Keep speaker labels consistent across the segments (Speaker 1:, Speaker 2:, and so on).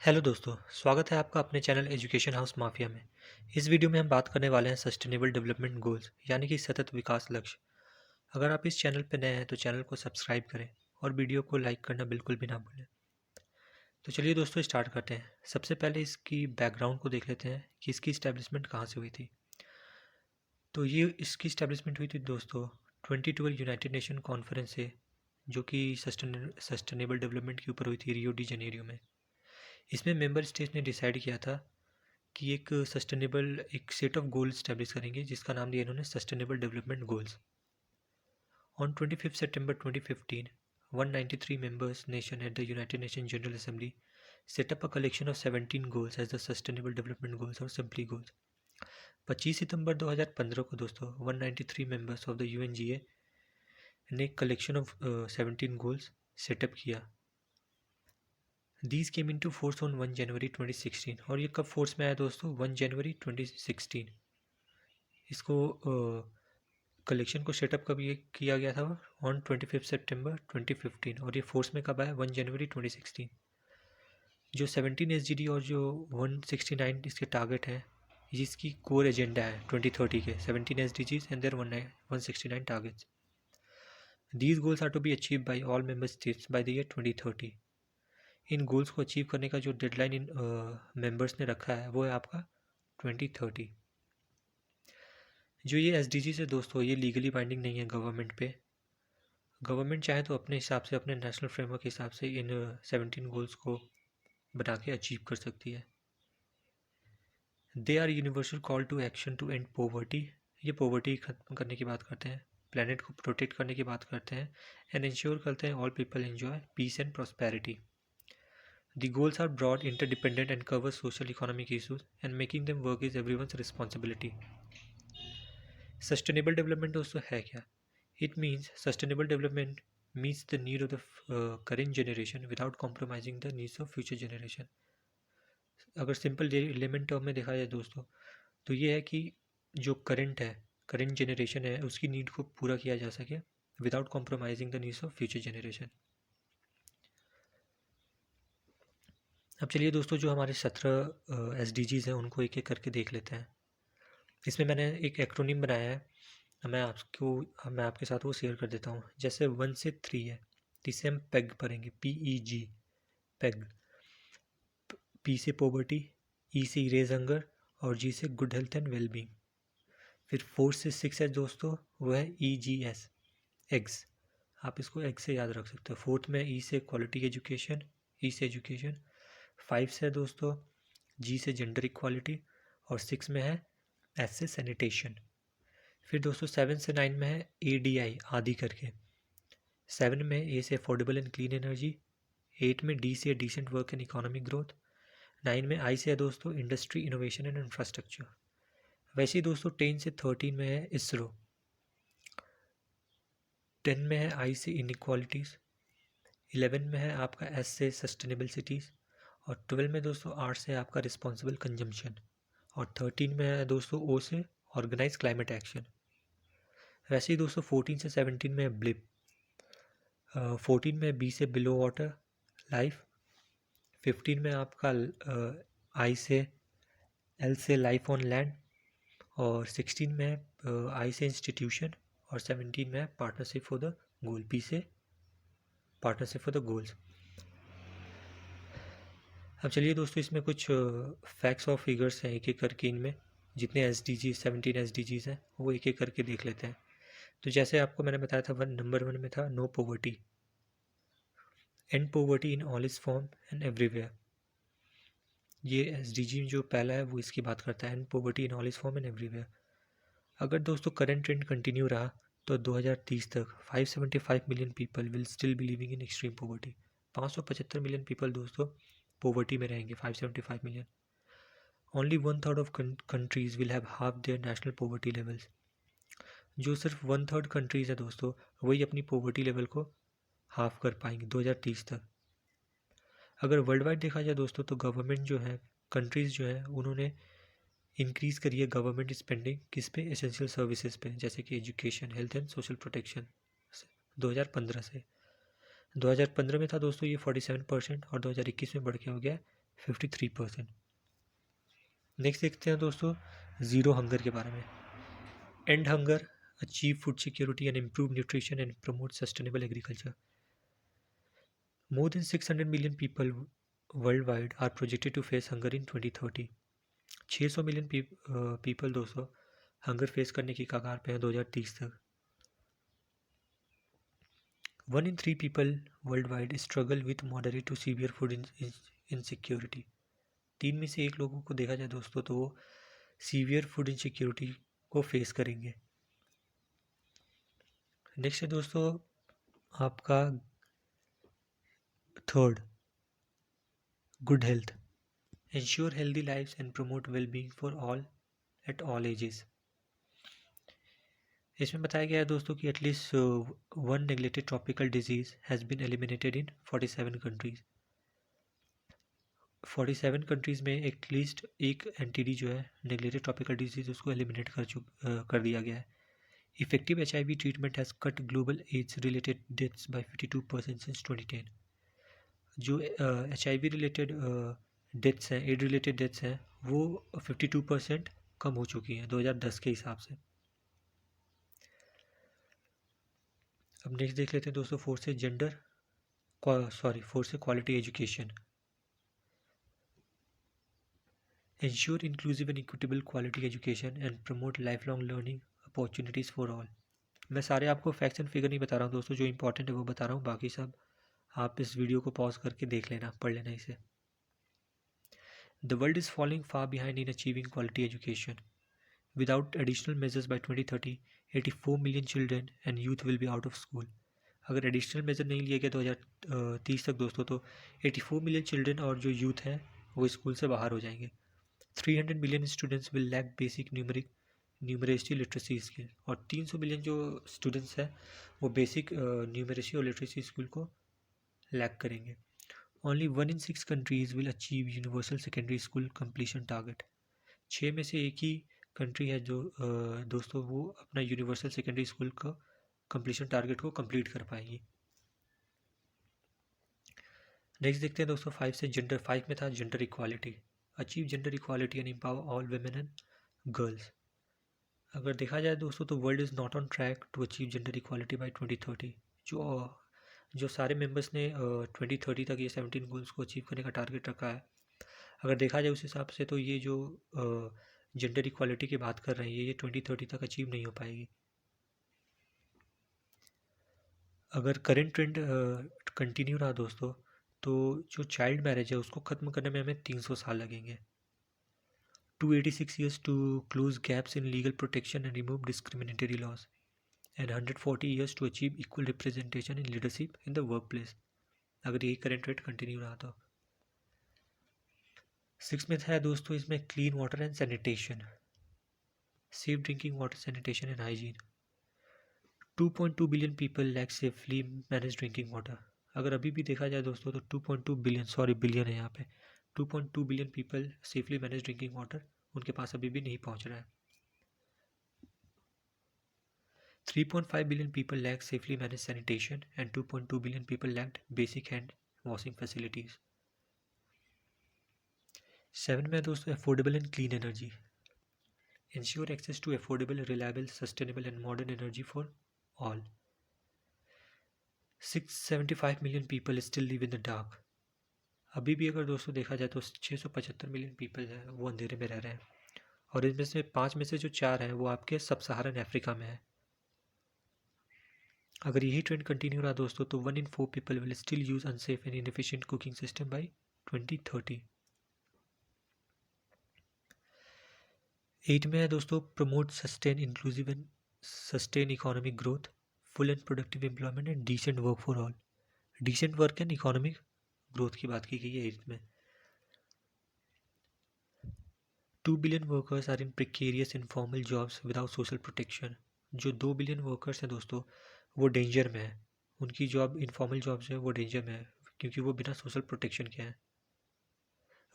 Speaker 1: Hello दोस्तों, स्वागत है आपका अपने चैनल एजुकेशन हाउस माफिया में। इस वीडियो में हम बात करने वाले हैं सस्टेनेबल डेवलपमेंट गोल्स यानी कि सतत विकास लक्ष्य। अगर आप इस चैनल पर नए हैं तो चैनल को सब्सक्राइब करें और वीडियो को लाइक करना बिल्कुल भी ना भूलें। तो चलिए दोस्तों स्टार्ट करते हैं। सबसे पहले इसकी बैकग्राउंड को देख लेते हैं कि इसकी इस्टेब्लिशमेंट कहाँ से हुई थी। तो ये इसकी इस्टेब्लिशमेंट हुई थी दोस्तों 2012 यूनाइटेड नेशन कॉन्फ्रेंस से, जो कि सस्टेनेबल डेवलपमेंट के ऊपर हुई थी रियो डी जनेरियो में। इसमें मेंबर स्टेट्स ने डिसाइड किया था कि एक सस्टेनेबल एक सेट ऑफ गोल स्टैब्लिश करेंगे जिसका नाम दिया इन्होंने सस्टेनेबल डेवलपमेंट गोल्स। ऑन 25 सितंबर 2015, 193 members nation at the United Nations General Assembly set up a collection of 17 goals as the Sustainable Development Goals or simply goals। 25 सितंबर 2015 को दोस्तों 193 members of the UNGA ने कलेक्शन ऑफ 17 गोल्स सेटअप किया। These came into force on 1 January 2016। और ये कब force में आया दोस्तों? 1 जनवरी 2016। इसको कलेक्शन को सेटअप कब ये किया गया था? ऑन 25 सितंबर 2015। और ये फोर्स में कब आया? 1 जनवरी 2016। जो 17 एसडीजी और जो 169 इसके टारगेट हैं, जिसकी कोर एजेंडा है 2030 के 17 SDGs and their 169 targets. These goals are to be achieve by all member states by the year 2030। इन गोल्स को अचीव करने का जो डेडलाइन इन मेंबर्स ने रखा है वो है आपका 2030। जो ये एसडीजीज है दोस्तों, ये लीगली बाइंडिंग नहीं है गवर्नमेंट पे। गवर्नमेंट चाहे तो अपने हिसाब से, अपने नेशनल फ्रेमवर्क के हिसाब से इन 17 गोल्स को बना के अचीव कर सकती है। They are universal call to action to end poverty. ये पॉवर्टी खत्म करने की बात करते हैं, प्लेनेट को प्रोटेक्ट करने की बात करते हैं, एंड इंश्योर करते हैं all people enjoy peace and prosperity. The goals are broad, interdependent and cover social economic issues and making them work is everyone's responsibility. Sustainable development दोस्तों है क्या? It means sustainable development meets the need of the current generation without compromising the needs of future generation। अगर simple element term में देखा जाए दोस्तों, तो ये है कि जो करंट जनरेशन है उसकी नीड को पूरा किया जा सके without compromising the needs of future generation. अब चलिए दोस्तों, जो हमारे 17 SDGs हैं उनको एक एक करके देख लेते हैं। इसमें मैंने एक एक्रोनिम बनाया है, मैं आपके साथ वो शेयर कर देता हूँ। जैसे 1 से 3 है, जिसे हम पेग पढ़ेंगे, PEG, पेग। P से पॉवर्टी, E से इरेज हंगर और G से गुड हेल्थ एंड वेलबींग। फिर 4 से 6 है दोस्तों, वो है EGS, एग्स। आप इसको एग से याद रख सकते हो। 4th में E से क्वालिटी एजुकेशन, E से एजुकेशन। 5 से दोस्तों G से जेंडर इक्वालिटी और 6 में है S से सैनिटेशन। फिर दोस्तों 7 से 9 में है ADI, आदि करके। 7 में A से अफोर्डेबल एंड क्लीन एनर्जी। 8 में D से decent work and economic growth. 9 में I से है दोस्तों इंडस्ट्री, इनोवेशन एंड इंफ्रास्ट्रक्चर। वैसे ही दोस्तों 10 से 13 में है इसरो। 10 में है I से इनइक्वालिटीज़। 11 में है आपका S से सस्टेनेबल सिटीज़। और 12 में दोस्तों R से आपका रिस्पॉन्सिबल कंजम्पशन। और 13 में है दोस्तों O से ऑर्गेनाइज क्लाइमेट एक्शन। वैसे ही दोस्तों 14 से 17 में है ब्लिप। 14 में B से बिलो वाटर लाइफ। 15 में आपका I से L से लाइफ ऑन लैंड। और 16 में I से इंस्टीट्यूशन। और 17 में partnership for the goal, P से पार्टनरशिप फॉर द गोल्स। अब चलिए दोस्तों, इसमें कुछ फैक्ट्स और फिगर्स हैं एक एक करके। इनमें जितने SDG 17 SDGs हैं वो एक एक करके देख लेते हैं। तो जैसे आपको मैंने बताया था, नंबर 1 में था no poverty, end poverty in all is form and everywhere. ये SDG जो पहला है वो इसकी बात करता है, and poverty in all is form and everywhere. अगर दोस्तों करंट ट्रेंड कंटिन्यू रहा तो 2030 तक 575 million people will still be living in extreme poverty. 575 million people दोस्तों पॉवर्टी में रहेंगे, 575 million. Only 1/3 of countries will have half there national poverty levels. जो सिर्फ 1/3 कंट्रीज़ है दोस्तों, वही अपनी पॉवर्टी लेवल को हाफ कर पाएंगे 2030 तक। अगर वर्ल्ड वाइड देखा जाए दोस्तों, तो गवर्नमेंट जो है, कंट्रीज़ जो है, उन्होंने इंक्रीज़ करी है गवर्नमेंट स्पेंडिंग किस पे? एसेंशियल सर्विसेज पे, जैसे कि education, health and social protection. 2015 से 2015 में था दोस्तों ये 47% और 2021 में बढ़ के हो गया 53%। नेक्स्ट देखते हैं दोस्तों ज़ीरो हंगर के बारे में। And hunger, achieve food security and improve nutrition and promote sustainable agriculture. More than 600 million people worldwide are projected to face hunger in 2030। 600 million people दोस्तों हंगर फेस करने की कगार पे हैं 2030 तक। 1 in 3 people worldwide struggle with moderate to severe food insecurity। 3 में से 1 लोगों को देखा जाए दोस्तों तो वो सीवियर फूड इनसिक्योरिटी को फेस करेंगे। नेक्स्ट है दोस्तों आपका third, good health. Ensure healthy lives and promote well-being for all at all ages। इसमें बताया गया है दोस्तों कि at least one neglected tropical disease has been eliminated in 47 countries. 47 countries में एटलीस्ट एक एनटीडी जो है नेग्लेक्टेड ट्रॉपिकल डिजीज उसको एलिमिनेट कर दिया गया है। Effective HIV treatment has cut global AIDS related deaths by 52% since 2010। जो HIV रिलेटेड डेथ्स हैं, एड रिलेटेड डेथ्स हैं, वो 52% कम हो चुकी हैं 2010 के हिसाब से। अब नेक्स्ट देख लेते हैं दोस्तों फोर्थ से फोर्थ से quality education. Ensure inclusive and equitable quality education and promote life long learning opportunities for all. मैं सारे आपको फैक्ट्स एंड फिगर नहीं बता रहा हूँ दोस्तों, जो इंपॉर्टेंट है वो बता रहा हूँ, बाकी सब आप इस वीडियो को पॉज करके देख लेना, पढ़ लेना इसे। The world is following far behind in achieving quality education. Without additional measures by 2030 84 million children and youth will be out of school. अगर एडिशनल मेजर नहीं लिया गया 2030 तक दोस्तों तो 84 मिलियन चिल्ड्रन और जो यूथ हैं वो स्कूल से बाहर हो जाएंगे। 300 million students will lack basic numeracy literacy skill. और 300 मिलियन जो स्टूडेंट्स हैं वो बेसिक न्यूमरेसी और लिटरेसी स्किल को लैक करेंगे। Only 1 in 6 countries will achieve universal secondary school completion target. 6 में से एक ही कंट्री है जो दोस्तों वो अपना यूनिवर्सल सेकेंडरी स्कूल का कंप्लीशन टारगेट को कंप्लीट कर पाएगी। नेक्स्ट देखते हैं दोस्तों 5 से जेंडर। 5 में था gender equality. Achieve gender equality and empower all women and girls. अगर देखा जाए दोस्तों तो world is not on track to achieve gender equality by 2030। जो सारे मेंबर्स ने 2030 तक ये 17 गोल्स को अचीव करने का टारगेट रखा है, अगर देखा जाए उस हिसाब से तो ये जो जेंडर इक्वालिटी की बात कर रहे हैं ये 2030 तक अचीव नहीं हो पाएगी। अगर करेंट ट्रेंड कंटिन्यू रहा दोस्तों तो जो चाइल्ड मैरिज है उसको ख़त्म करने में हमें 300 साल लगेंगे। 286 years to close gaps in legal protection and remove discriminatory laws, and 140 years to achieve equal representation in leadership in the workplace। अगर यही करेंट रेट कंटिन्यू रहा तो। 6 में है दोस्तों इसमें clean water and sanitation, safe drinking water, sanitation and hygiene. 2.2 billion people lack safely manage drinking water. अगर अभी भी देखा जाए दोस्तों तो 2.2 बिलियन, बिलियन है यहाँ पे, 2.2 billion people safely manage drinking water उनके पास अभी भी नहीं पहुँच रहा है। 3.5 billion people lack safely managed sanitation and 2.2 billion people lacked basic hand washing facilities। 7 में दोस्तों affordable and clean energy. Ensure access to affordable, reliable, sustainable and modern energy for all. 675 million people still live in the dark. अभी भी अगर दोस्तों देखा जाए तो 675 million people हैं वो अंधेरे में रह रहे हैं, और इनमें से 5 में से जो 4 हैं वो आपके सब सहारन अफ्रीका में है। अगर यही ट्रेंड कंटिन्यू रहा दोस्तों तो 1 in 4 people will still use unsafe and inefficient cooking system by 2030। 8 में है दोस्तों promote sustain inclusive and sustain economic growth, full and productive employment and decent work for all. Decent work and economic growth की बात की गई है 8 में। 2 billion workers are in precarious informal jobs without social protection. जो 2 billion workers हैं दोस्तों वो डेंजर में है, उनकी जॉब इनफॉर्मल जॉब्स है वो डेंजर में है क्योंकि वो बिना सोशल प्रोटेक्शन के हैं।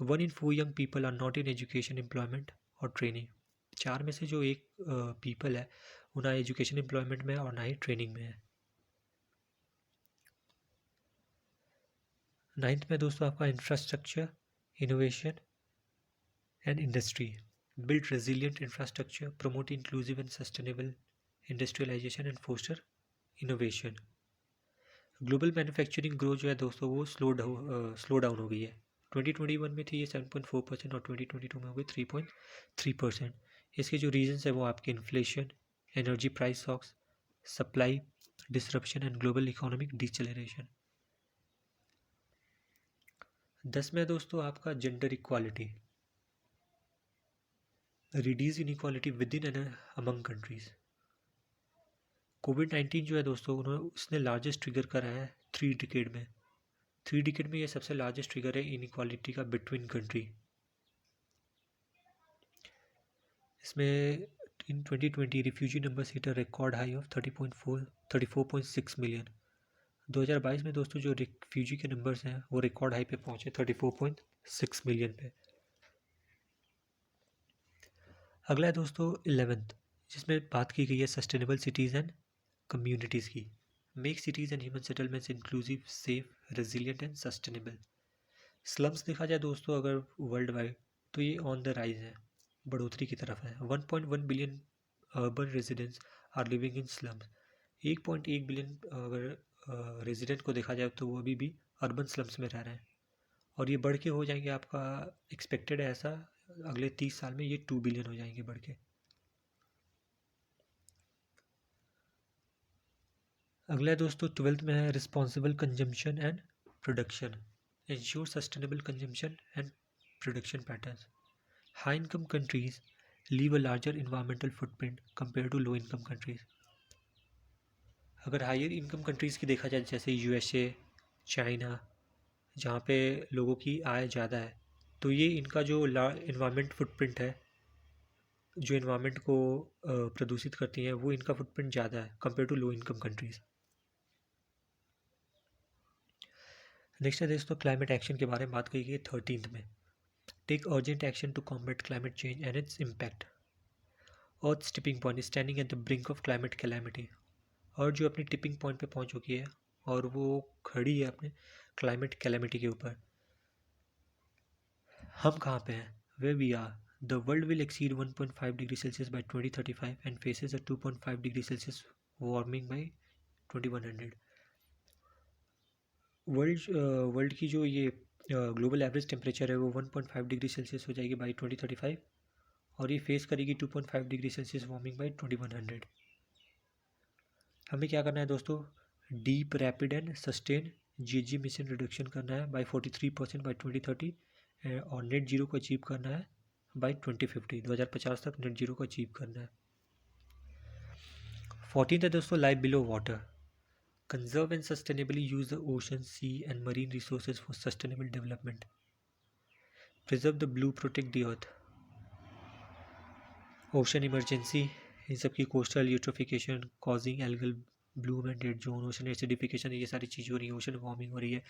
Speaker 1: 1 in 4 young people are not in education, employment और ट्रेनिंग। 4 में से जो एक पीपल है वो ना एजुकेशन एम्प्लॉयमेंट में है और ना ही ट्रेनिंग में है। 9th में दोस्तों आपका infrastructure innovation and industry, build resilient infrastructure, promote inclusive and sustainable industrialization and foster innovation. Global manufacturing growth जो है दोस्तों वो स्लो डाउन हो गई है। 2021 में थी ये 7.4% और 2022 में हो गई 3.3%। इसके जो रीजंस है वो आपके inflation, energy price shocks, supply disruption and global economic deceleration. 10 में दोस्तों आपका gender equality, reduce inequality within and among countries. कोविड-19 जो है दोस्तों उसने लार्जेस्ट ट्रिगर करा है 3 डिकेड में। 3 डिकेड में ये सबसे लार्जेस्ट ट्रिगर है इनइक्वालिटी का बिटवीन कंट्री। इसमें इन 2020 refugee numbers hit a record high of 34.6 million. 2022 में दोस्तों जो रिफ्यूजी के नंबर्स हैं वो रिकॉर्ड हाई पे पहुंचे 34.6 मिलियन पे। अगला है दोस्तों 11th, जिसमें बात की गई है सस्टेनेबल सिटीज़ एंड कम्युनिटीज़ की। Make cities and human settlements inclusive, safe, resilient and sustainable. Slums देखा जाए दोस्तों अगर वर्ल्ड वाइड तो ये ऑन द राइज है, बढ़ोतरी की तरफ है। 1.1 billion urban residents are living in slums. 1.1 billion अगर रेजिडेंट को देखा जाए तो वो अभी भी अर्बन स्लम्स में रह रहे हैं, और ये बढ़ के हो जाएंगे, आपका एक्सपेक्टेड है ऐसा अगले 30 साल में ये 2 बिलियन हो जाएंगे बढ़ के। अगला है दोस्तों 12th में है responsible consumption and production, ensure sustainable consumption and production patterns. High income countries leave a larger environmental footprint compare to low income countries. अगर हायर इनकम कंट्रीज़ की देखा जाए जैसे यूएसए, चाइना, जहाँ पे लोगों की आय ज़्यादा है, तो ये इनका जो इन्वायरमेंट फुटप्रिंट है, जो इन्वायरमेंट को प्रदूषित करती हैं, वो इनका फुटप्रिंट ज़्यादा है compare to low income countries. Next है दोस्तों क्लाइमेट एक्शन के बारे में बात की गई 13th में। Take urgent action to combat climate change and its impact. Earth tipping point standing at the brink of climate calamity. और जो अपनी टिपिंग पॉइंट पे पहुंच चुकी है और वो खड़ी है अपने क्लाइमेट कैलेमिटी के ऊपर। हम कहाँ पे हैं? Where we are the world will exceed 1.5 degree Celsius by 2035 and faces a 2.5 degree Celsius warming by 2100। World की जो ये ग्लोबल एवरेज टेम्परेचर है वो 1.5 डिग्री सेल्सियस हो जाएगी बाई 2035, और ये फेस करेगी 2.5 डिग्री सेल्सियस वार्मिंग बाई 2100। हमें क्या करना है दोस्तों? Deep, rapid and sustain GHG mission reduction करना है बाई 43% बाई 2030, और नेट जीरो को अचीव करना है बाई 2050। 2050 तक नेट जीरो को अचीव करना है। 14th है दोस्तों life below water, conserve and sustainably use the ocean, sea and marine resources for sustainable development. Preserve the blue, protect the earth. Ocean emergency, इन सब की coastal eutrophication causing algal bloom and dead zone, ocean acidification, ये सारी चीज़ें हो रही है, ocean warming हो रही है,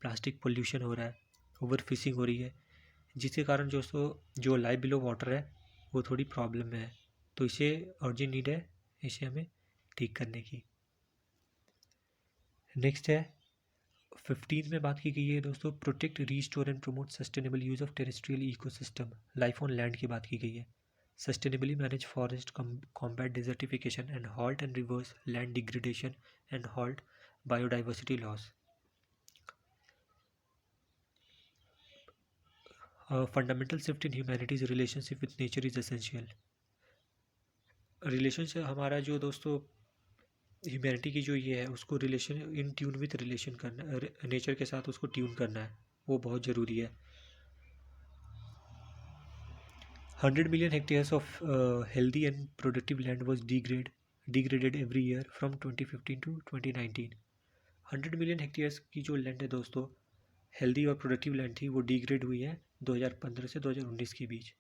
Speaker 1: प्लास्टिक पोल्यूशन हो रहा है, ओवर फिशिंग हो रही है, जिसके कारण दोस्तों जो लाइफ बिलो वाटर है वो थोड़ी प्रॉब्लम में है। तो इसे अर्जेंट नीड है इसे हमें ठीक करने की। नेक्स्ट है 15 में बात की गई है दोस्तों protect, restore and promote sustainable use of terrestrial ecosystem, life on land की बात की गई है। Sustainably manage forest, combat desertification and halt and reverse land degradation and halt biodiversity loss. Fundamental shift in humanities relationship with nature is essential. Relationship हमारा जो दोस्तों humanity की जो ये है उसको relation in tune with relation करना, nature के साथ उसको ट्यून करना है, वो बहुत ज़रूरी है। 100 million hectares of healthy and productive land was degraded every year from 2015 to 2019। 100 million hectares की जो लैंड है दोस्तों हेल्दी और प्रोडक्टिव लैंड थी वो डिग्रेड हुई है 2015 से 2019 के बीच।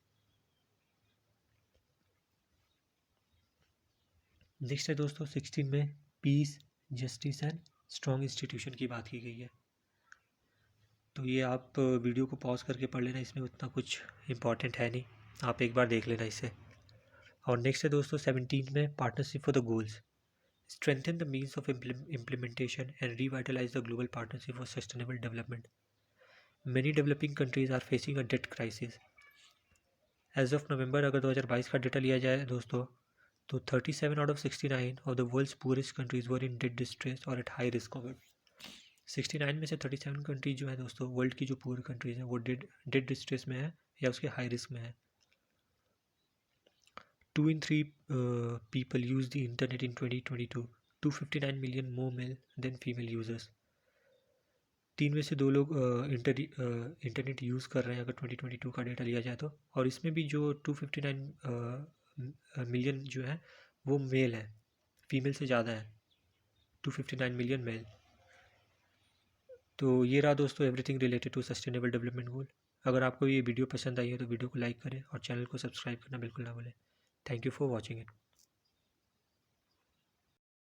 Speaker 1: नेक्स्ट है दोस्तों 16 में peace, justice and strong institution की बात की गई है। तो ये आप वीडियो को पॉज करके पढ़ लेना, इसमें उतना कुछ इम्पॉर्टेंट है नहीं, आप एक बार देख लेना इसे। और नेक्स्ट है दोस्तों 17 में partnership for the goals, strengthen the means of implementation and revitalize the global partnership for sustainable development, Many developing countries are facing a debt crisis. As of November अगर 2022 का डेटा लिया जाए दोस्तों, तो 37 out of 69 of the world's poorest countries were in debt distress और at high risk of it. 69 में से 37 countries जो है दोस्तों, वर्ल्ड की जो पुअर कंट्रीज हैं, वो डेट डिस्ट्रेस में है या उसके हाई रिस्क में है। 2 in 3 people use the internet in 2022, 259 million more male than female users। 3 में से 2 लोग इंटरनेट यूज़ कर रहे हैं अगर 2022 का डेटा लिया जाए तो, और इसमें भी जो 259 मिलियन जो है वो मेल है, फीमेल से ज़्यादा है, 259 मिलियन मेल। तो ये रहा दोस्तों everything related to sustainable development goal. अगर आपको ये वीडियो पसंद आई है तो वीडियो को लाइक करें और चैनल को सब्सक्राइब करना बिल्कुल ना भूलें। Thank you for watching it.